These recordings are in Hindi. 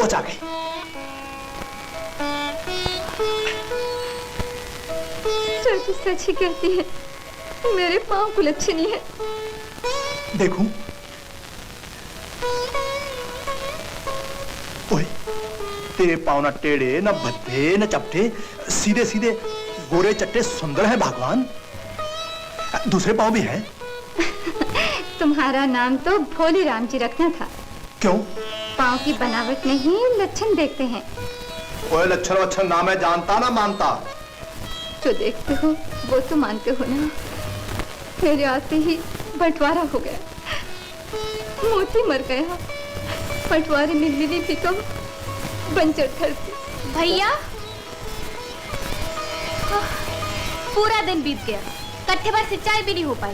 पहुंचा गई। चाची सच ही कहती है, मेरे पाँव कुलच्छनी है। देखूं? ओए, तेरे पाँव न टेढ़े, न भद्दे, न चपटे, सीधे सीधे गोरे चट्टे सुंदर है भगवान। दूसरे पाँव भी हैं। तुम्हारा नाम तो भोले राम जी रखना था। क्यों? पाँव की बनावट नहीं, लक्षण देखते हैं। ओए, लक्षण वक्षण ना मैं जानता ना मानता। जो देखते हो वो तो मानते हो ना। मेरे आते ही बंटवारा हो गया, मोती मर गया, बंटवारे में मिली भी तो बंजर धरती। भैया, पूरा दिन बीत गया, कट्ठे भर सिंचाई भी नहीं हो पाई।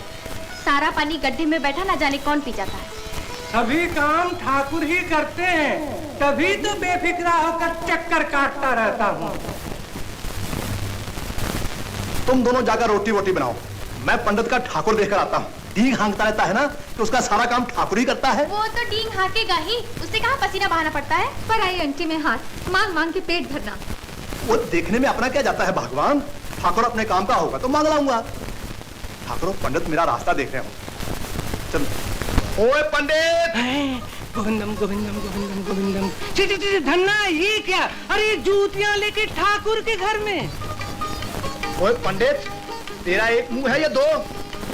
सारा पानी गड्ढे में बैठा ना जाने कौन पी जाता है। सभी काम ठाकुर ही करते हैं, तभी तो बेफिक्रा होकर चक्कर काटता रहता हूँ। तुम दोनों जाकर रोटी वोटी बनाओ, मैं पंडित का ठाकुर देखकर आता हूँ। डींग हाँकता रहता है ना, तो उसका सारा काम ठाकुर ही करता है। वो तो डींग हाँकेगा ही, उससे कहाँ पसीना बहाना पड़ता है। पर आई अंटी में हाथ मांग मांग के पेट भरना। वो देखने में अपना क्या जाता है भगवान। ठाकुर अपने काम का होगा तो मांग लाऊंगा। ठाकुर पंडित मेरा रास्ता देख रहे हो। चल। ओए पंडित! गोविंदम गोविंदम गोविंदम गोविंदम। ची धन्ना, ये क्या? अरे जूतियां लेके ठाकुर के घर में। ओए पंडित, तेरा एक मुंह है या दो?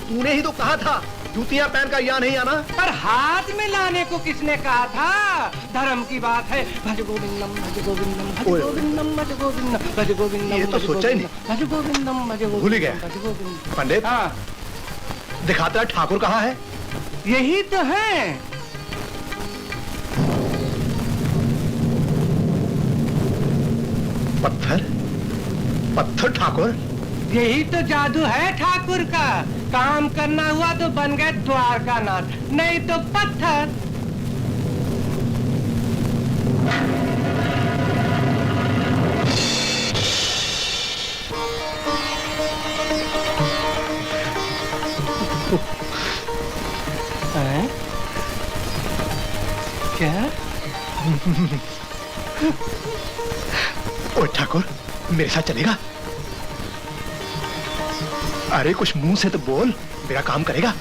तूने ही तो कहा था जूतियां पहन कर यहाँ नहीं आना। पर हाथ में लाने को किसने कहा था? धर्म की बात है। भज गोविंदम भज गोविंदम भज गोविंदम भज गोविंदम भज गोविंदम। ये तो सोचा ही नहीं। भज गोविंदम भज गोविंदम। भूल ही गया। भज गोविंदम। पंडित, हाँ, दिखाता ठाकुर कहाँ है? यही तो है। पत्थर? पत्थर ठाकुर? यही तो जादू है ठाकुर का। काम करना हुआ तो बन गए द्वारका नाथ, नहीं तो पत्थर। क्या? ओए ठाकुर, मेरे साथ चलेगा? अरे कुछ मुंह से तो बोल, मेरा काम करेगा।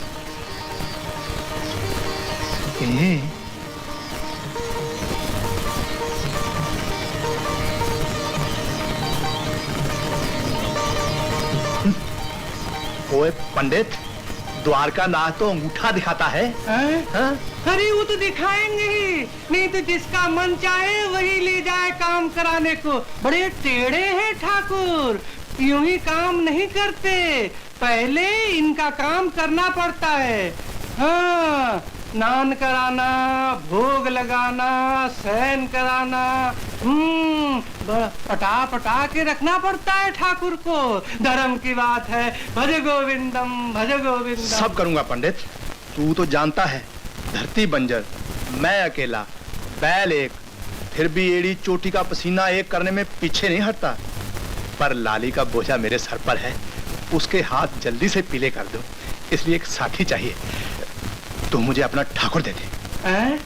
ओए पंडित, द्वारका नाथ तो अंगूठा दिखाता है। हाँ? अरे वो तो दिखाएंगे ही, नहीं तो जिसका मन चाहे वही ले जाए काम कराने को। बड़े टेढ़े हैं ठाकुर, यूं ही काम नहीं करते, पहले इनका काम करना पड़ता है। हाँ, स्नान कराना, भोग लगाना, शयन कराना, पटा पटा के रखना पड़ता है ठाकुर को। धर्म की बात है। भज गोविंदम भज गोविंदम। सब करूंगा पंडित, तू तो जानता है धरती बंजर, मैं अकेला, बैल एक, फिर भी एड़ी चोटी का पसीना एक करने में पीछे नहीं हटता। पर लाली का बोझा मेरे सर पर है, उसके हाथ जल्दी से पीले कर दो, इसलिए एक साथी चाहिए। तो मुझे अपना ठाकुर दे दे।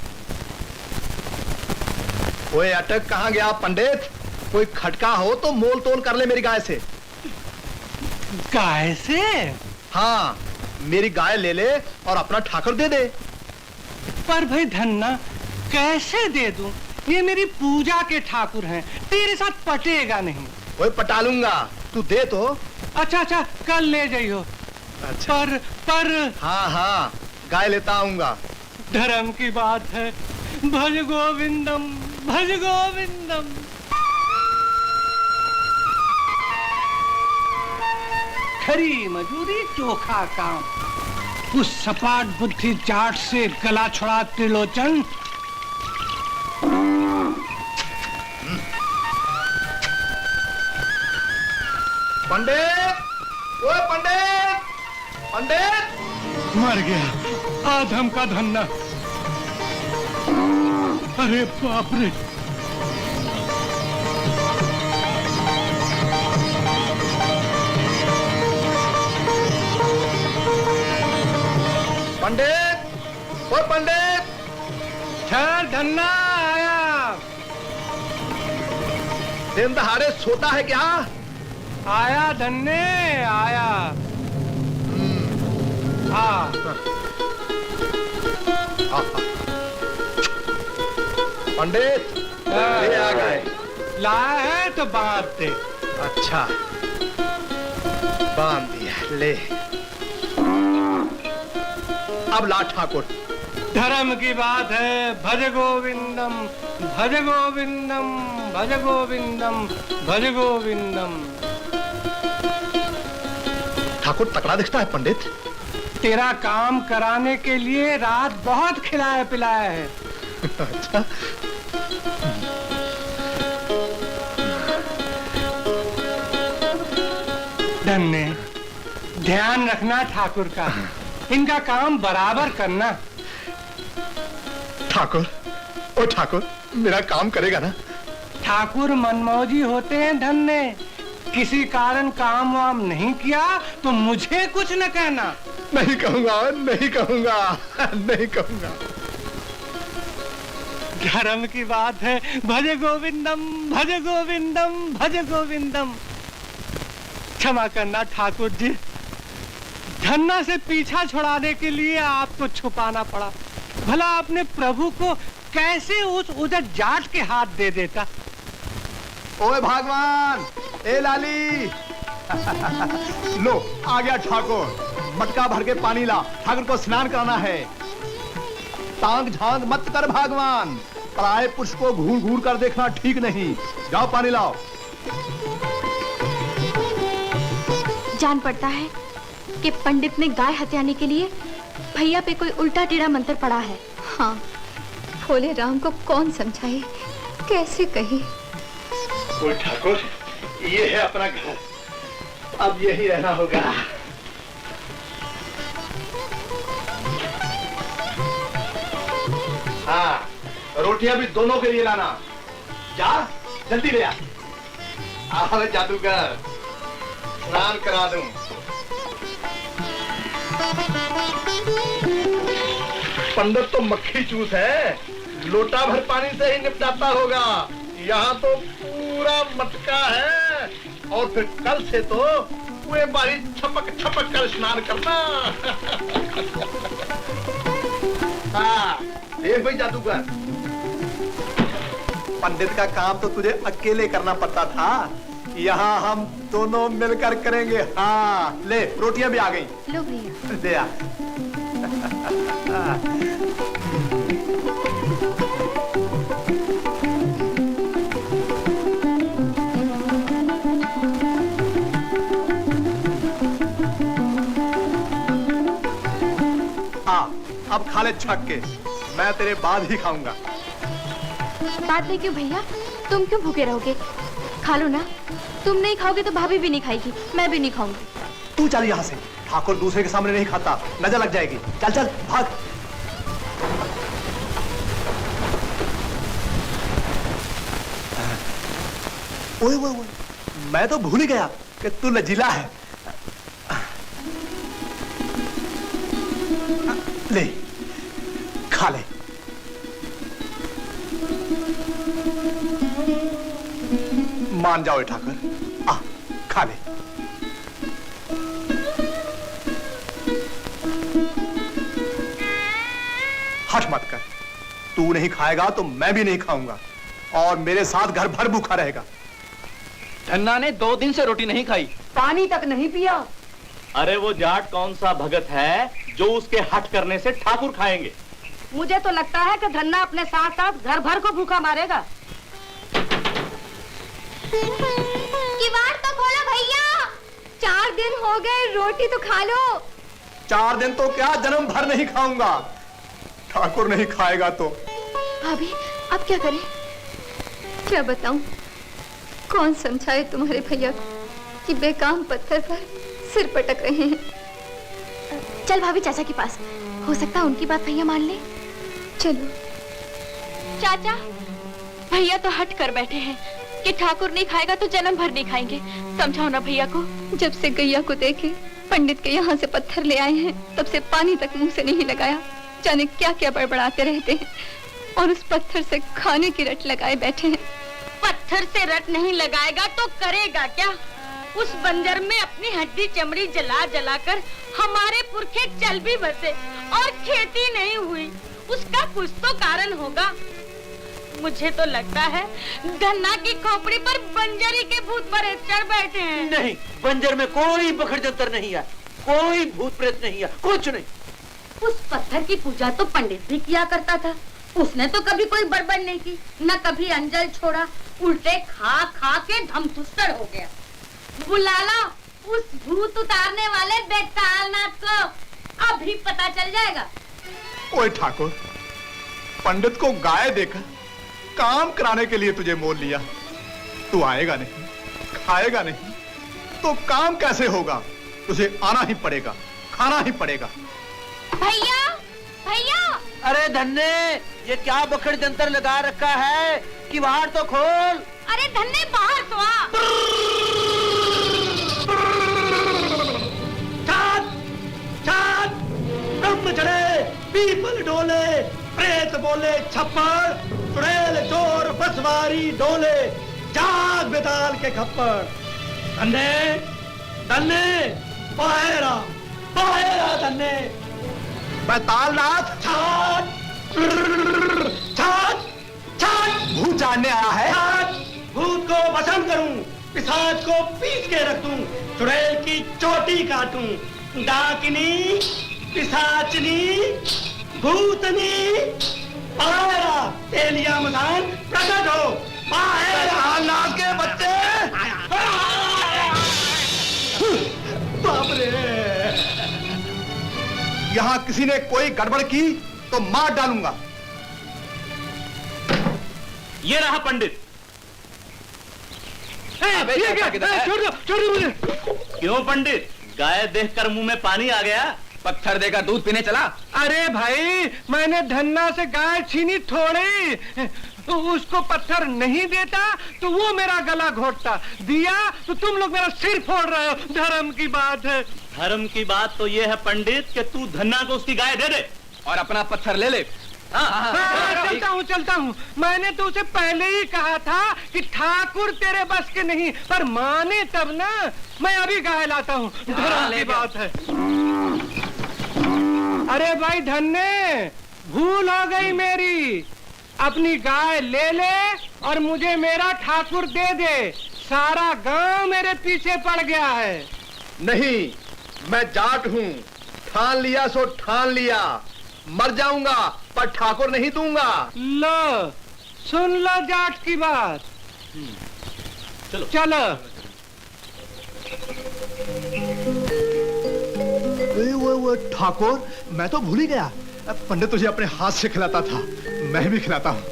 ओए अटक कहाँ गया पंडित? कोई खटका हो तो मोल तोल कर ले मेरी गाय से। गाय से? हाँ, मेरी गाय ले ले और अपना ठाकुर दे दे। पर भाई धन्ना, कैसे दे दूं? ये मेरी पूजा के ठाकुर हैं, तेरे साथ पटेगा नहीं। ओए पटा लूंगा, तू दे तो। अच्छा अच्छा, कल ले जाइयो। अच्छा। पर हाँ हाँ, गाय लेता आऊंगा। धर्म की बात है। भज गोविंदम भज गोविंदम। खरी मजूरी चोखा काम, उस सपाट बुद्धि जाट से गला छुड़ा त्रिलोचन। पंडित, ओए पंडित, पंडित! मर गया आधम का धन्ना। अरे बाप रे! पंडित, ओए पंडित! ठहर धन्ना, आया। दिन दहाड़े सोता है क्या? आया धन्ने आया। हाँ पंडित ये आ गए। लाया है तो बांध दे। अच्छा बांध दिया, ले अब ला ठाकुर। धर्म की बात है, भज गोविंदम भज गोविंदम भज गोविंदम भज गोविंदम। ठाकुर तकड़ा दिखता है पंडित। तेरा काम कराने के लिए रात बहुत खिलाया पिलाया है। अच्छा धन्ने ध्यान रखना ठाकुर का, इनका काम बराबर करना। ठाकुर, ओ ठाकुर मेरा काम करेगा ना? ठाकुर मनमौजी होते हैं धन्ने, किसी कारण काम वाम नहीं किया तो मुझे कुछ न कहना। नहीं कहूंगा, नहीं कहूंगा, नहीं कहूंगा। धर्म की बात है, भज गोविंदम भज गोविंदम भज गोविंदम। क्षमा करना ठाकुर जी, धन्ना से पीछा छुड़ाने के लिए आपको छुपाना पड़ा। भला अपने प्रभु को कैसे उस उधर जाट के हाथ दे देता। ओए भगवान, ए लाली लो आ गया ठाकुर। मटका भर के पानी ला, ठाकुर को स्नान कराना है। तांग झांग मत कर भगवान, पराये पुरुष को घूर घूर कर देखना ठीक नहीं। जाओ पानी लाओ। जान पड़ता है कि पंडित ने गाय हत्याने के लिए भैया पे कोई उल्टा टेढ़ा मंत्र पड़ा है। हाँ, भोले राम को कौन समझाए, कैसे कहे। ओए ठाकुर, ये है अपना घर, अब यही रहना होगा। हाँ, रोटियां भी दोनों के लिए लाना। जा जल्दी ले आ। आओ जादूगर, स्नान करा दूं। पंडित तो मक्खी चूस है, लोटा भर पानी से ही निपटाता होगा। यहाँ तो पूरा मटका है, और फिर कल से तो वे बारी छपक छपक कर स्नान करना। हाँ, देख भाई जादूगर, पंडित का काम तो तुझे अकेले करना पड़ता था, यहाँ हम दोनों मिलकर करेंगे। हाँ, ले रोटियां भी आ गई। लो भैया। ले आ। अब खा ले छक के, मैं तेरे बाद ही खाऊंगा। बाद में क्यों भैया, तुम क्यों भूखे रहोगे? खा लो ना। तुम नहीं खाओगे तो भाभी भी नहीं खाएगी, मैं भी नहीं खाऊंगी। तू चल यहाँ से, ठाकुर दूसरे के सामने नहीं खाता, नजर लग जाएगी। चल चल भाग। ओए ओए ओए, मैं तो भूल ही गया कि तू लजीला है। ले खा ले। मान जाओ ठाकुर, आ खा ले। हट मत कर, तू नहीं खाएगा तो मैं भी नहीं खाऊंगा, और मेरे साथ घर भर भूखा रहेगा। धन्ना ने 2 दिन से रोटी नहीं खाई, पानी तक नहीं पिया। अरे वो जाट कौन सा भगत है जो उसके हट करने से ठाकुर खाएंगे? मुझे तो लगता है कि धन्ना अपने साथ साथ घर भर को भूखा मारेगा। किवाड़ तो खोलो भैया, 4 दिन हो गए, रोटी तो खा लो। 4 दिन तो क्या, जन्म भर नहीं खाऊंगा। ठाकुर नहीं खाएगा तो। भाभी अब क्या करें? क्या बताऊं, कौन समझाए तुम्हारे भैया को कि बेकाम पत्थर पर सिर पटक रहे हैं। चल भाभी चाचा के पास, हो सकता है उनकी बात भैया मान ले। चलो। चाचा, भैया तो हट कर बैठे हैं कि ठाकुर नहीं खाएगा तो जन्म भर नहीं खाएंगे। समझाओ ना भैया को। जब से गैया को देखे पंडित के यहाँ से पत्थर ले आए हैं, तब से पानी तक मुंह से नहीं लगाया। जाने क्या क्या बड़बड़ाते रहते हैं, और उस पत्थर से खाने की रट लगाए बैठे हैं। पत्थर से रट नहीं लगाएगा तो करेगा क्या? उस बंजर में अपनी हड्डी चमड़ी जला जला कर हमारे पुरखे चल भी बसे और खेती नहीं हुई। उसका कुछ तो कारण होगा। मुझे तो लगता है धन्ना की खोपड़ी पर बंजरी के भूत पर चढ़ बैठे हैं। नहीं, बंजर में कोई बखड़ जंतर नहीं है, कोई भूत प्रेत नहीं है, कुछ नहीं। उस पत्थर की पूजा तो पंडित भी किया करता था। उसने तो कभी कोई बड़बड़ नहीं की, न कभी अंजल छोड़ा। उल्टे खा खा के धमथुस्सड़ हो गया। बुला लो उस भूत उतारने वाले बेतालनाथ को, अभी पता चल जाएगा। ओए ठाकुर, पंडित को गाय देकर काम कराने के लिए तुझे मोल लिया। तू आएगा नहीं, खाएगा नहीं, तो काम कैसे होगा? तुझे आना ही पड़ेगा, खाना ही पड़ेगा। भैया, भैया! अरे धन्ने, ये क्या बखड़ जंतर लगा रखा है? कि बाहर तो खोल। अरे धन्ने, बाहर तो आ। ब्रह्म चढ़े, पीपल डोले, प्रेत बोले छप्पड़, चुड़ैल चोर बसवारी डोले, जाग बेताल के खप्पड़। धन्ने, धन्ने, बाहेरा, बाहेरा धन्ने। बेतालनाथ, छाट, छाट, छाट। भूत जानने आया है। छाट, भूत को भस्म करूं, पिशाच को पीस के रख दूं, चुड़ैल की चोटी काटूं, डाकिनी, पिशाचनी, भूतनी, बाहेरा, तेलिया मसान प्रकट हो। बाहेरा के बच्चे। बाप रे! यहाँ किसी ने कोई गड़बड़ की तो मार डालूंगा। ये रहा पंडित। ये क्या? छोड़ दो, छोड़ दो मुझे। क्यों पंडित, गाय देखकर मुंह में पानी आ गया? पत्थर देकर दूध पीने चला? अरे भाई, मैंने धन्ना से गाय छीनी थोड़ी। उसको पत्थर नहीं देता तो वो मेरा गला घोटता, दिया तो तुम लोग मेरा सिर फोड़ रहे हो। धर्म की बात है। धर्म की बात तो ये है पंडित कि तू धन्ना को उसकी गाय दे दे और अपना पत्थर ले ले। चलता हूँ। मैंने तो उसे पहले ही कहा था कि ठाकुर तेरे बस के नहीं, पर माने तब ना। मैं अभी गाय लाता हूँ, धर्म की बात है। अरे भाई धन्ने, भूल हो गई मेरी। अपनी गाय ले ले और मुझे मेरा ठाकुर दे दे। सारा गांव मेरे पीछे पड़ गया है। नहीं, मैं जाट हूँ, ठान लिया सो ठान लिया। मर जाऊंगा पर ठाकुर नहीं दूंगा। लो, सुन लो जाट की बात। चलो चलो। वो ठाकुर, मैं तो भूल ही गया। पंडित तुझे अपने हाथ से खिलाता था, मैं भी खिलाता हूँ।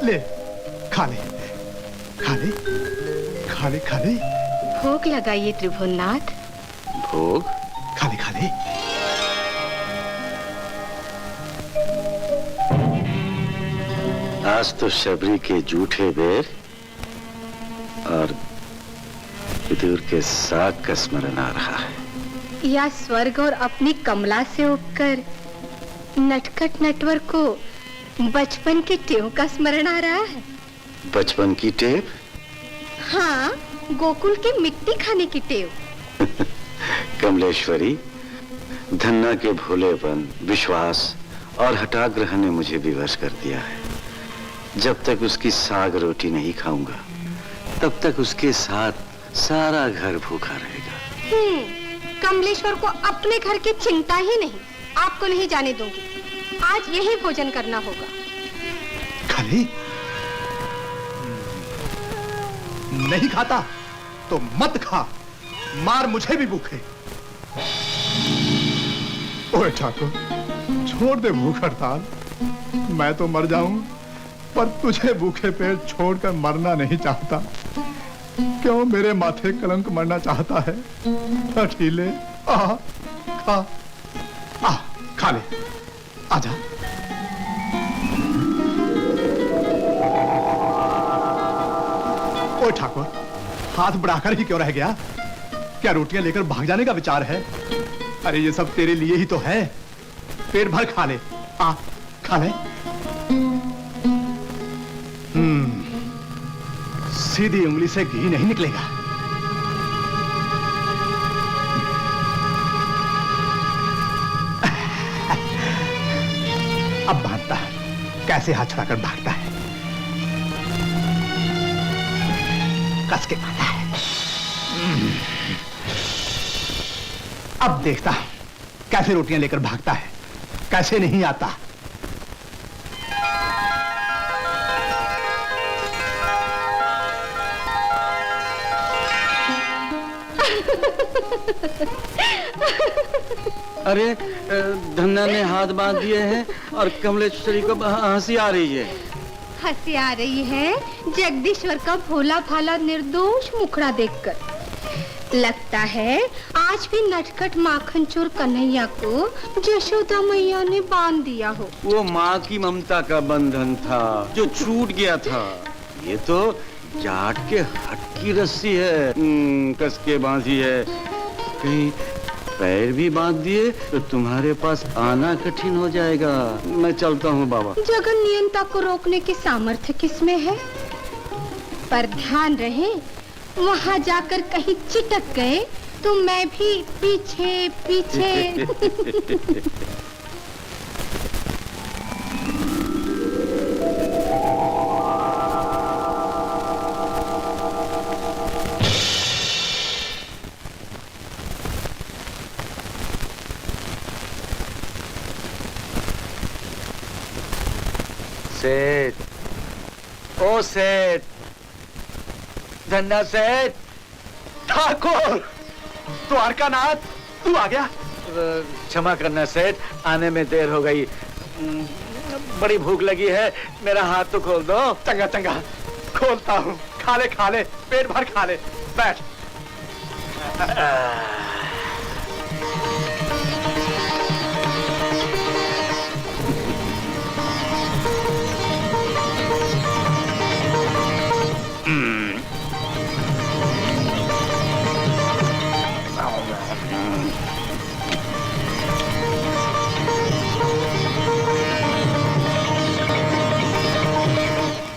ले, खा ले, खा ले, खा ले, खा ले। भोग लगाइए त्रिभुवननाथ। भोग? खा ले, खा ले। आज तो शबरी के जूठे बेर और विदुर के साग का स्मरण आ रहा है। या स्वर्ग और अपनी कमला से उठकर नटखट नटवर को बचपन के टेव का स्मरण आ रहा है। बचपन की टेप? हाँ, गोकुल की मिट्टी खाने की टेव। कमलेश्वरी, धन्ना के भोलेपन, विश्वास और हठाग्रह ने मुझे विवश कर दिया है। जब तक उसकी साग रोटी नहीं खाऊंगा, तब तक उसके साथ सारा घर भूखा रहेगा। कमलेश्वर को अपने घर की चिंता ही नहीं, आपको नहीं जाने दूंगी। आज यही भोजन करना होगा। खा ले। नहीं खाता तो मत खा, मार मुझे भी भूखे। ओए ठाकुर, छोड़ दे भूख हड़ताल। मैं तो मर जाऊं, पर तुझे भूखे पेट छोड़कर मरना नहीं चाहता। क्यों मेरे माथे कलंक मरना चाहता है? हठीले, खा, खा ले, आजा। ओए ठाकुर, हाथ बढ़ाकर ही क्यों रह गया? क्या रोटियां लेकर भाग जाने का विचार है? अरे ये सब तेरे लिए ही तो है। पेट भर खा ले, खा ले। सीधी उंगली से घी नहीं निकलेगा। अब भागता है, कैसे हाथ छुड़ाकर भागता है, कस के भागता है। अब देखता हूं कैसे रोटियां लेकर भागता है, कैसे नहीं आता। अरे धन्ना ने हाथ बांध दिए हैं और कमलेश्वरी को हंसी आ रही है। हंसी आ रही है जगदीश्वर का भोला भाला निर्दोष मुखड़ा देखकर। लगता है आज भी नटखट माखन चोर कन्हैया को जशोदा मैया ने बांध दिया हो। वो माँ की ममता का बंधन था जो छूट गया था। ये तो जाट के हट की रस्सी है, कस के बांधी है। कहीं पैर भी बांध दिए तो तुम्हारे पास आना कठिन हो जाएगा। मैं चलता हूँ बाबा। जगन नियंता को रोकने की सामर्थ्य किसमें है? पर ध्यान रहे, वहाँ जाकर कहीं चिटक गए तो मैं भी पीछे पीछे। सेठ, ओ सेठ, धन्ना सेठ। ठाकुर, द्वारकानाथ, तू आ गया? क्षमा करना सेठ, आने में देर हो गई। बड़ी भूख लगी है, मेरा हाथ तो खोल दो। चंगा चंगा, खोलता हूँ। खा ले, पेट भर खा ले। बैठ।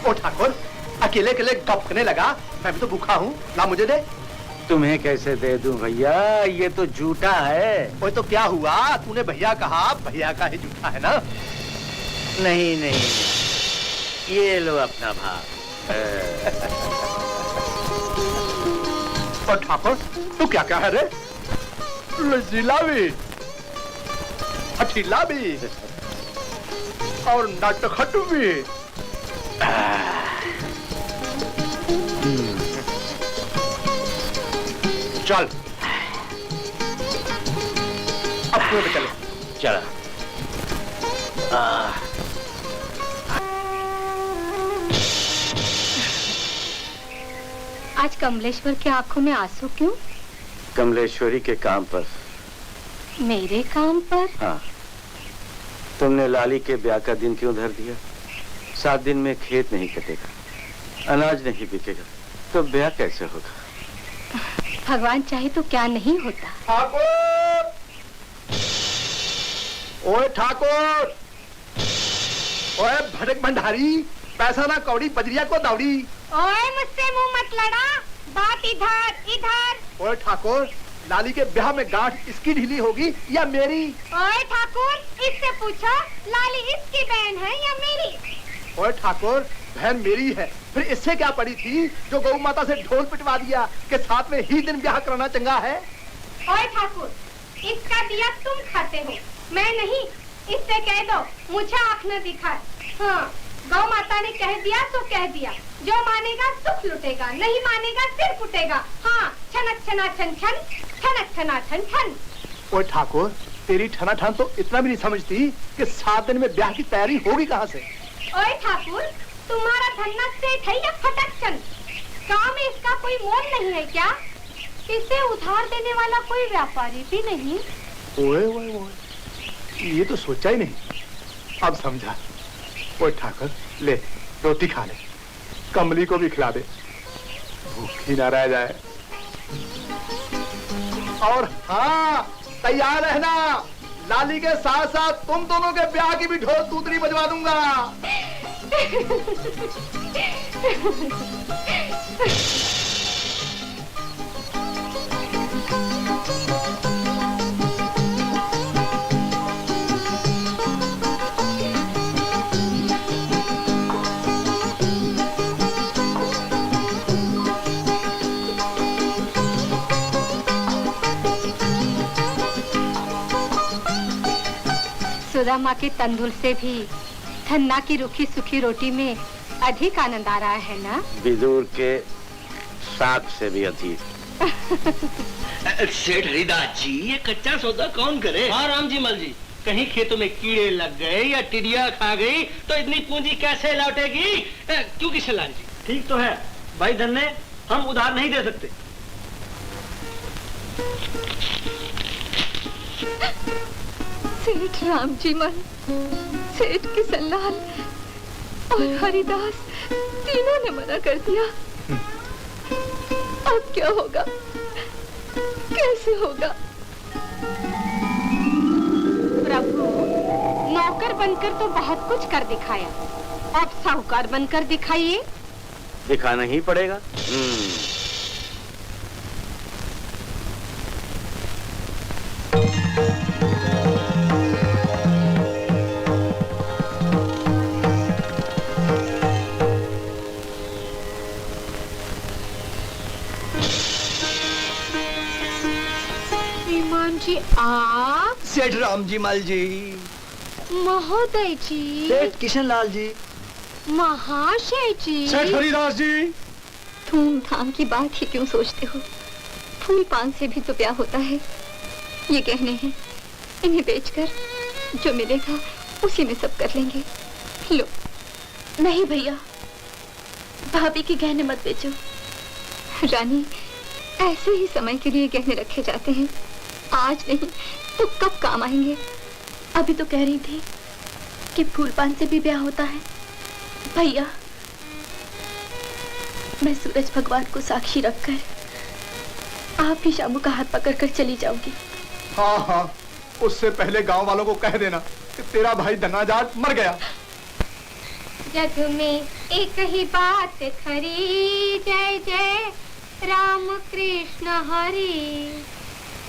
ओ ठाकुर, अकेले अकेले गप करने लगा। मैं भी तो भूखा हूँ, ला मुझे दे। तुम्हें कैसे दे दूं भैया, ये तो झूठा है। ओए तो क्या हुआ, तूने भैया कहा, भैया का ही झूठा है ना? नहीं नहीं, ये लो अपना भाग। और ठाकुर, तू क्या कह रहे? लजीला भी, हठीला भी और नटखट भी। चल, अब कुएं पे चले। चला। आज कमलेश्वर की आंखों में आंसू क्यों? कमलेश्वरी के काम पर। मेरे काम पर? हाँ, तुमने लाली के ब्याह का दिन क्यों धर दिया? 7 दिन में खेत नहीं कटेगा, अनाज नहीं बिकेगा, तो ब्याह कैसे होगा? भगवान चाहे तो क्या नहीं होता। ठाकुर, ओए ठाकुर, ओए भटक भंडारी, पैसा ना कौड़ी, बजरिया को दौड़ी। ओए मुझसे मुंह मत लड़ा, बात इधर इधर। ओए ठाकुर, लाली के ब्याह में गांठ इसकी ढीली होगी या मेरी? ओए ठाकुर, इससे पूछो लाली इसकी बहन है या मेरी? ओए ठाकुर, बहन मेरी है, फिर इससे क्या पड़ी थी जो गौ माता से ढोल पिटवा दिया कि साथ में ही दिन ब्याह कराना चंगा है? ओए ठाकुर, इसका दिया तुम खाते हो, मैं नहीं। इससे कह दो मुझे आँख न दिखाए। हाँ, गौ माता ने कह दिया तो कह दिया, जो मानेगा सुख लुटेगा, नहीं मानेगा सिर फुटेगा। हाँ, छनक छना छन छन, छनक छना छन छन। ओए ठाकुर, तेरी ठना ठन तो इतना भी नहीं समझती कि 7 दिन में ब्याह की तैयारी होगी कहाँ से? ओए ठाकुर, तुम्हारा धन्ना सेठ है या फटकचंद? गाँव में इसका कोई मोल नहीं है क्या? इसे उधार देने वाला कोई व्यापारी भी नहीं। ओए ओए ओए, ये तो सोचा ही नहीं, अब समझा। ओए ठाकुर, ले रोटी खा ले, कमली को भी खिला दे, भूखी ना रह जाए। और हाँ, तैयार रहना, लाली के साथ साथ तुम दोनों के ब्याह की भी ढोल तूतरी बजवा दूंगा। सुदामा के तंदुल से भी धन्ना की रूखी सूखी रोटी में अधिक आनंद आ रहा है ना? विदुर के साग से भी अधिक। सेठ हरिदास जी, ये कच्चा सौदा कौन करे? हाँ राम जी मल जी, कहीं खेतों में कीड़े लग गए या टिड्डियां खा गई तो इतनी पूंजी कैसे लौटेगी? क्यों किशनलाल जी? ठीक तो है भाई धन्ने, हम उधार नहीं दे सकते। सेठ राम जी मल, सेठ किशनलाल और हरिदास तीनों ने मना कर दिया। अब क्या होगा? कैसे होगा? प्रभु, नौकर बनकर तो बहुत कुछ कर दिखाया, अब साहूकार बनकर दिखाइए। दिखाना ही पड़ेगा। श्रीमान जी आप? सेठ राम जी मल जी, महोदय जी, सेठ किशनलाल जी, महाशय जी, सेठ हरिदास जी। धूमधाम की बात ही क्यों सोचते हो? फूल पान से भी तो ब्याह होता है। ये गहने हैं, इन्हें बेचकर जो मिलेगा उसी में सब कर लेंगे। लो। नहीं भैया, भाभी के गहने मत बेचो। रानी, ऐसे ही समय के लिए गहने रखे जाते हैं, आज नहीं तो कब काम आएंगे? अभी तो कह रही थी कि फूल पान से भी ब्याह होता है। भैया, मैं सूरज भगवान को साक्षी रखकर आप ही शामू का हाथ पकड़कर चली जाऊंगी। हाँ हाँ, उससे पहले गांव वालों को कह देना कि तेरा भाई धन्ना जाट मर गया। जग में एक ही बात खरी, जय जय राम कृष्ण हरि।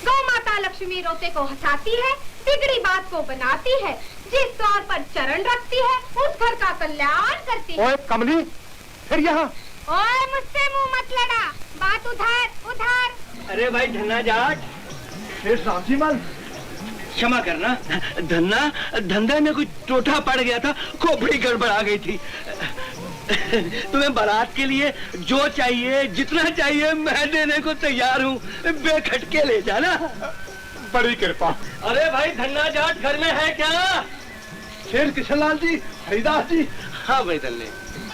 गौ माता लक्ष्मी रोते को हंसाती है, बिगड़ी बात को बनाती है, जिस द्वार पर चरण रखती है उस घर का कल्याण करती है। ओए कमली, फिर यहाँ? ओए मुझसे मुंह मत लड़ा, बात उधार उधार। अरे भाई धन्ना जाट, सेठ राम जी मल, क्षमा करना, धन्ना धंधे में कुछ टोटा पड़ गया था, खोपड़ी गड़बड़ा गई थी। तुम्हें बारात के लिए जो चाहिए, जितना चाहिए मैं देने को तैयार हूँ, बेखटके ले जाना। बड़ी कृपा। अरे भाई धन्ना जाट घर में है क्या? शेर किशनलाल जी, हरिदास जी। हाँ भाई धन्ने,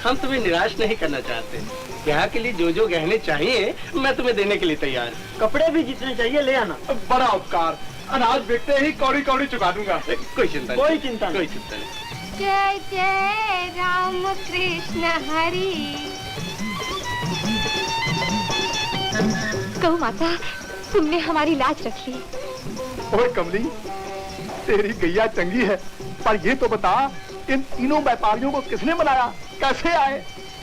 हम तुम्हें निराश नहीं करना चाहते। ब्याह के लिए जो जो गहने चाहिए मैं तुम्हें देने के लिए तैयार। कपड़े भी जितने चाहिए ले आना। बड़ा उपकार, अनाज बेचते ही कौड़ी कौड़ी चुका दूंगा। कोई चिंता नहीं, कोई चिंता नहीं। कोई चिंता नहीं। जय जय राम कृष्ण हरि। गौ माता, तुमने हमारी लाज रख ली। ओए कमली, तेरी गैया चंगी है, पर ये तो बता, इन तीनों व्यापारियों को किसने बनाया, कैसे आए?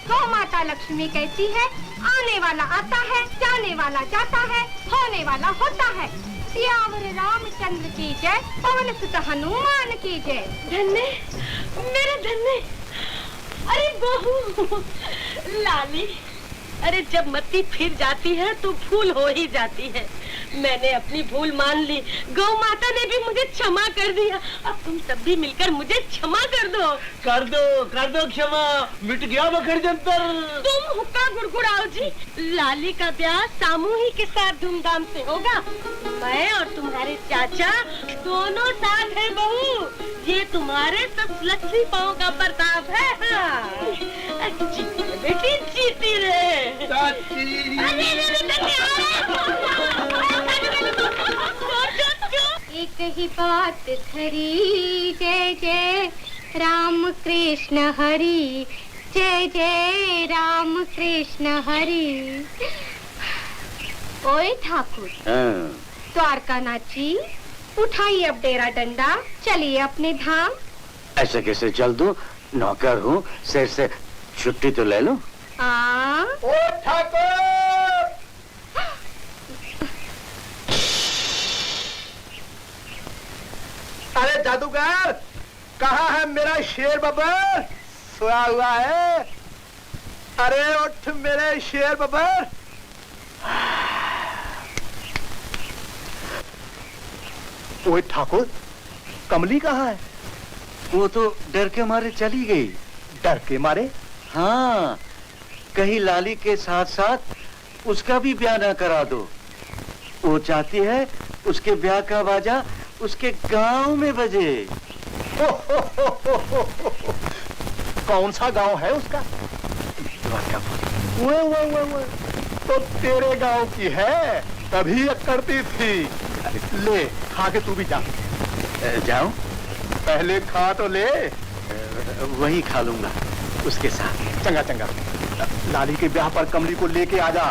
गौ माता लक्ष्मी कहती है, आने वाला आता है, जाने वाला जाता है, होने वाला होता है। सियावर रामचंद्र की जय, पवन सुत हनुमान की जय। धन्ने, मेरे धन्ने, अरे बहू, लाली, अरे जब मत्ती फिर जाती है तो भूल हो ही जाती है। मैंने अपनी भूल मान ली, गौ माता ने भी मुझे क्षमा कर दिया, अब तुम सब भी मिलकर मुझे क्षमा कर दो। कर दो क्षमा, मिट गया बखर जंतर। तुम हुक्का गुड़गुड़ाओ जी, लाली का ब्याह सामूहिक के साथ धूमधाम से होगा। मैं और तुम्हारे चाचा दोनों साथ हैं बहू, ये तुम्हारे सब लक्ष्मी पाँव का प्रताप है। हाँ। जीती रे बेटी, जीती रे। एक ही बात खरी, जय जय राम कृष्ण हरि, जय जय राम कृष्ण हरि। ओए ठाकुर, द्वारका नाथ जी, उठाइए अब डेरा डंडा, चलिए अपने धाम। ऐसे कैसे चल दूं? नौकर हूँ, शेर से छुट्टी तो ले लो। हाँ, ओ ठाकुर! अरे जादूगर, कहाँ है मेरा शेर बब्बर? सोया हुआ है? अरे उठ मेरे शेर बब्बर। ओए ठाकुर, कमली कहाँ है? वो तो डर के मारे चली गई। डर के मारे? हाँ, कहीं लाली के साथ साथ उसका भी ब्याह ना करा दो। वो चाहती है उसके ब्याह का बाजा उसके गांव में बजे। कौन सा गांव है उसका? वो तो तेरे गांव की है, तभी करती थी। ले खा के तू भी जा। जाऊं? पहले खा तो ले। वही खा लूंगा उसके साथ। चंगा चंगा, लाली के ब्याह पर कमली को लेके आ जा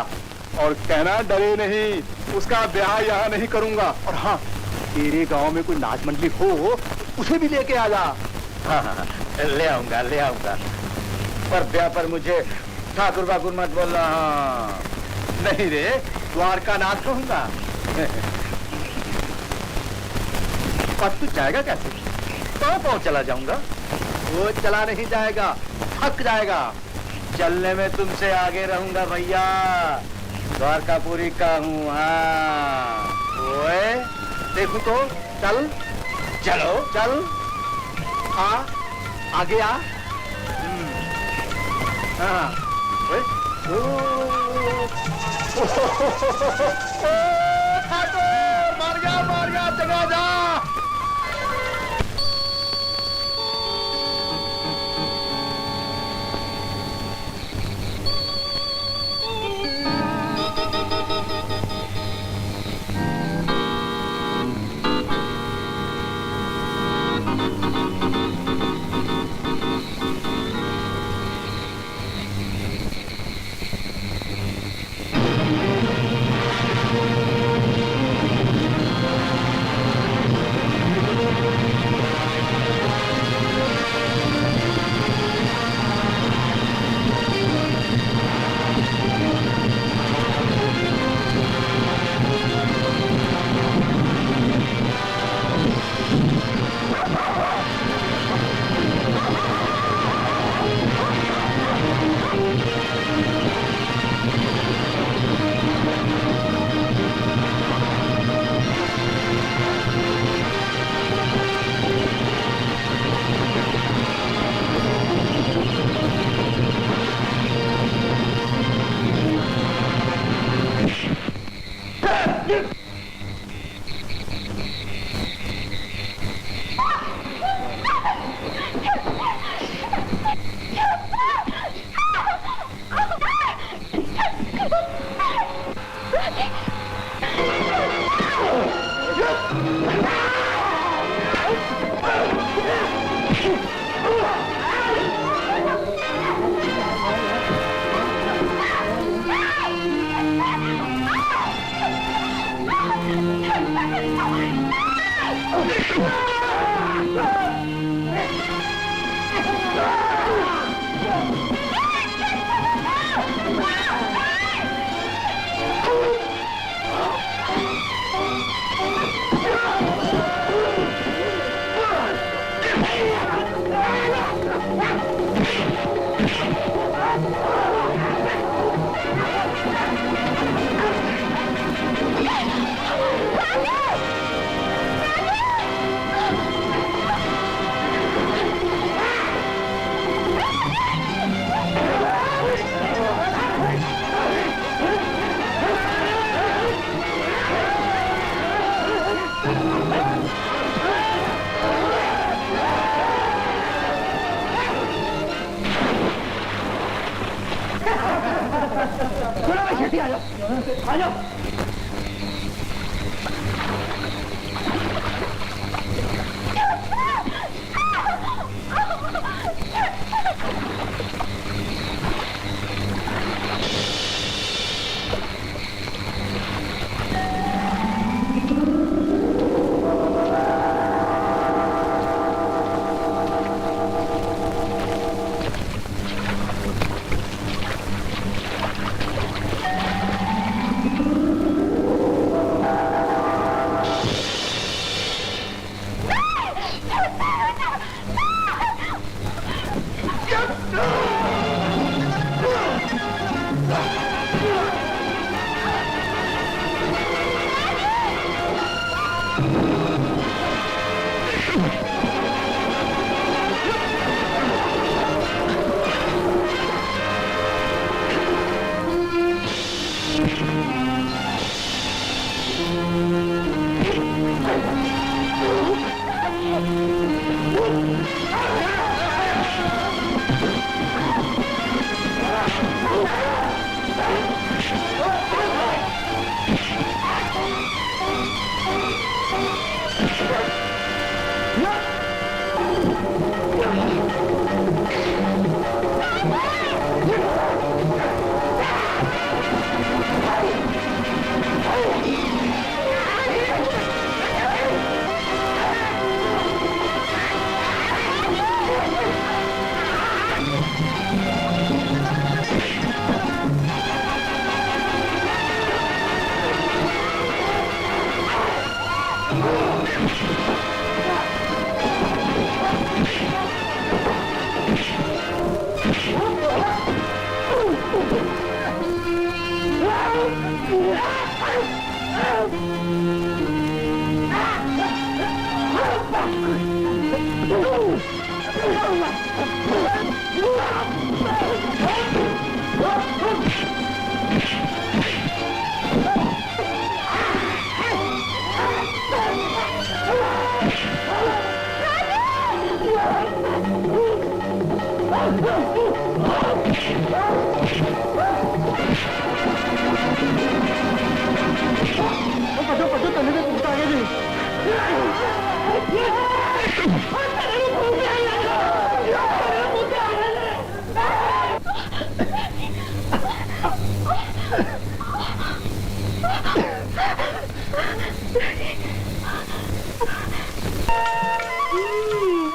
और कहना डरे नहीं, उसका ब्याह यहाँ नहीं करूंगा। और हाँ, तेरे गांव में कोई नाच मंडली हो उसे भी लेके आ जा। हाँ हाँ, ले आऊंगा ले आऊंगा। पर ब्याह पर मुझे ठाकुर बाकुर मत बोलना। हाँ नहीं रे, द्वारका नाथ कहूंगा। पर तू जाएगा कैसे? पाँव चला जाऊंगा। वो चला नहीं जाएगा, थक जाएगा। चलने में तुमसे आगे रहूंगा भैया। द्वारकापुरी का हूँ। हाँ ओए देखो तो, चल चलो चल, आ आगे आ। हाँ ओए, ठाकुर मार गया चला जा।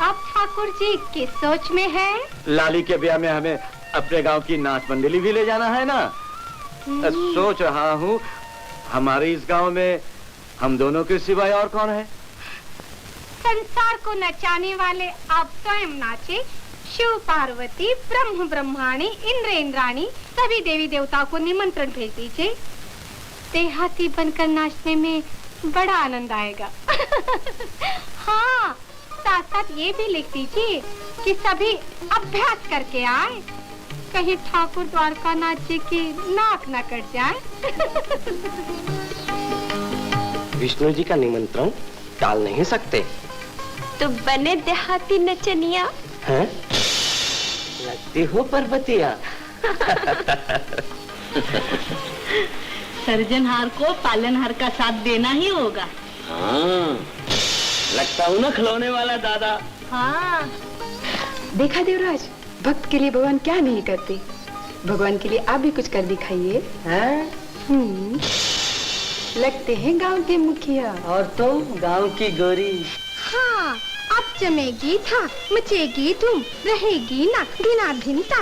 अब ठाकुर जी किस सोच में है? लाली के ब्याह में हमें अपने गांव की नाच मंडली भी ले जाना है ना। सोच रहा हूँ हमारे इस गांव में हम दोनों के सिवाय और कौन है? संसार को नचाने वाले आप स्वयं नाचे। शिव पार्वती, ब्रह्म ब्रह्माणी, इंद्र इंद्राणी, सभी देवी देवताओं को निमंत्रण भेज दीजिए। देहाती बनकर नाचने में बड़ा आनंद आएगा। हाँ, साथ साथ ये भी लिख दीजिए कि सभी अभ्यास करके आए, कहीं ठाकुर द्वारका नाच जी की नाक न कट जाए। विष्णु जी का निमंत्रण टाल नहीं सकते। तो बने देहाती नचनिया। हैं? लगती हो पर्वतिया। सर्जनहार को पालनहार का साथ देना ही होगा। हाँ, लगता हूँ ना खिलौने वाला दादा। हाँ, देखा देवराज, भक्त के लिए भगवान क्या नहीं करते। भगवान के लिए आप भी कुछ कर दिखाइए। लगते हैं गांव के मुखिया। और तो गांव की गोरी। हाँ, अब जमेगी था, मचेगी धूम, रहेगी ना गिना भिनता।